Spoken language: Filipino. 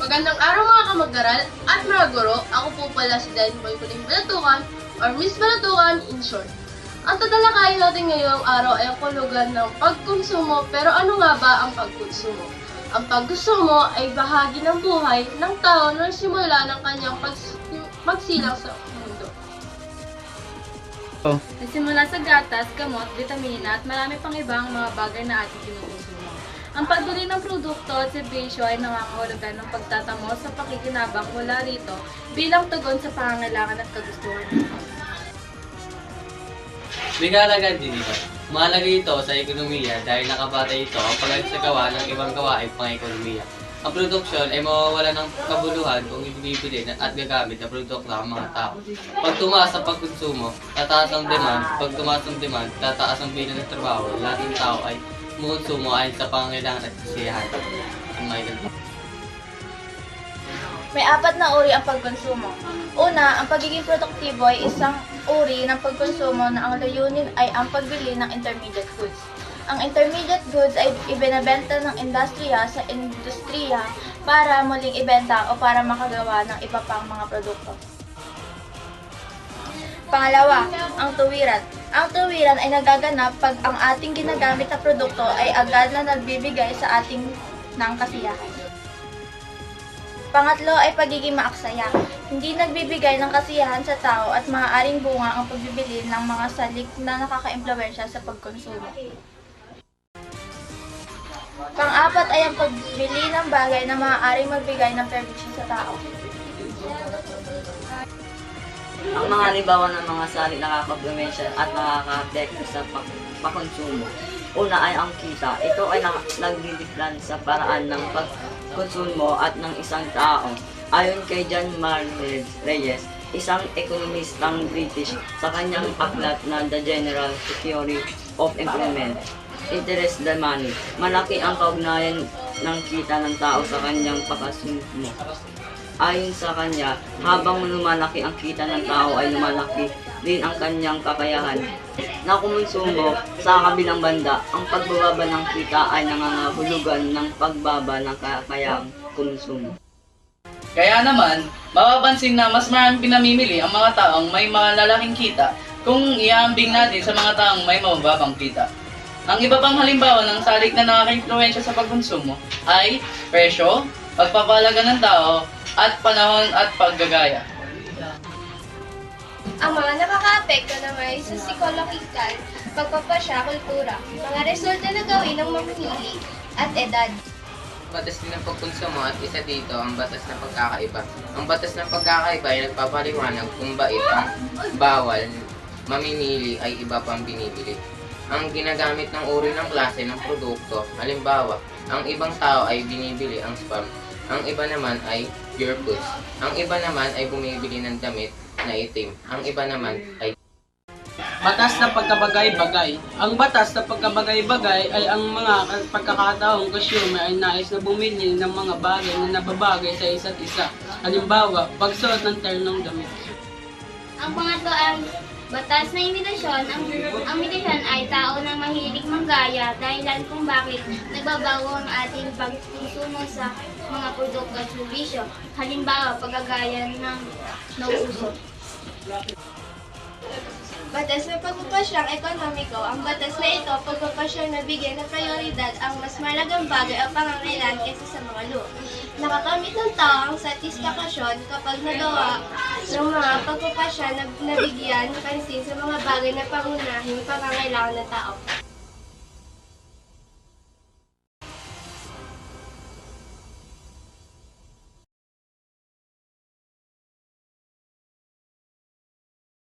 Magandang araw mga kamag-aral at mga guro. Ako po pala si Dan Boykuling Balatukan or Miss Balatukan in short. Ang tatalakayin natin ngayong araw ay ang hulugan ng pagkonsumo. Pero ano nga ba ang pagkonsumo? Ang pagkonsumo ay bahagi ng buhay ng tao na simula ng kanyang pagsilang sa mundo. Nagsimula sa gatas, gamot, vitamina at marami pang ibang mga bagay na ating kinukonsumo. Ang pagbili ng produkto at serbisyo ay nangangahulugan ng pagtatamo sa pakikinabang mula rito bilang tugon sa pangangailangan at kagustuhan nito. Bigalagan din ito. Mahalaga ito sa ekonomiya dahil nakabatay ito ang pagsagawa ng ibang gawain pang ekonomiya. Ang produksyon ay mawawala ng kabuluhan kung ibibili at gagamit na produkto ang mga tao. Pag tumaas ang pagkonsumo, tataas ang demand. Pag tumaas ang demand, tataas ang bilang ng trabaho. Lahat ng tao ay mukonsumo ayon sa pangangailangan at kasiyahan. May apat na uri ang pagkonsumo. Una, ang pagiging produktibo ay isang uri ng pagkonsumo na ang layunin ay ang pagbili ng intermediate goods. Ang intermediate goods ay ibinebenta ng industriya sa industriya para muling ibenta o para makagawa ng iba pang mga produkto. Pangalawa, ang tuwiran. Ang tuwiran ay nagaganap pag ang ating ginagamit na produkto ay agad na nagbibigay sa ating ng kasiyahan. Pangatlo ay pagiging maaksaya. Hindi nagbibigay ng kasiyahan sa tao at maaaring bunga ang pagbibili ng mga salik na nakaka-impluwensya sa pagkonsumo. Pang-apat ay ang pagbili ng bagay na maaaring magbigay ng perwisyo sa tao. Ang mga halimbawa ng mga salik na nakaka-impluwensya at nakaka-apekto sa pagkonsumo. Una ay ang kita. Ito ay nagdidiklan sa paraan ng pagkonsumo at ng isang tao. Ayon kay John Maynard Reyes, isang ekonomistang British, sa kanyang aklat na The General Theory of Employment, Interest the Money, malaki ang kaugnayan ng kita ng tao sa kanyang pagkonsumo. Ayon sa kanya, habang lumalaki ang kita ng tao ay lumalaki din ang kanyang kakayahan na kumonsumo. Sa kabilang banda, ang pagbababa ng kita ay nangangahulugan ng pagbaba ng kakayahang kumonsumo. Kaya naman, mapapansin na mas maraming pinamimili ang mga taong may malalaking kita kung iambing natin sa mga taong may mababang kita. Ang iba pang halimbawa ng salik na nakaka-impluwensya sa pagkonsumo ay presyo, pagpapahalaga ng tao, at panahon at paggagaya. Ang mga nakaka-apekto na may psikolohikal, pagpapasya, kultura, mga resulta na gawin ng mamimili at edad. Batas din ng pagkonsumo at isa dito ang batas ng pagkakaiba. Ang batas ng pagkakaiba ay nagpapaliwanag kung bakit ang bawal mamimili ay iba pang binibili. Ang ginagamit ng uri ng klase ng produkto, halimbawa, ang ibang tao ay binibili ang spam, ang iba naman ay pure foods, ang iba naman ay bumibili ng damit na itim, ang iba naman ay Batas na pagkabagay-bagay. Ang batas na pagkabagay-bagay ay ang mga pagkakataong consumer ay nais na bumili ng mga bagay na nababagay sa isa't isa. Halimbawa, pagsuot ng ternong damit. Ang pangatlo ay batas na imitasyon. Ang imitasyon ay tao na mahilig manggaya dahilan kung bakit nagbabago ang ating pagkonsumo sa mga produkto at serbisyo. Halimbawa, paggagaya ng nauuso. Batas na pagpapasyang ekonomiko. Ang batas na ito, pagpapasyang nabigyan ng prioridad ang mas malagang bagay o pangangailangan kaysa sa mga luho. Nakakamit ng tao ang satisfakasyon kapag nagawa ng mga pagpapasya na nabigyan ng pansin sa mga bagay na pangunahing pangangailangan ng tao.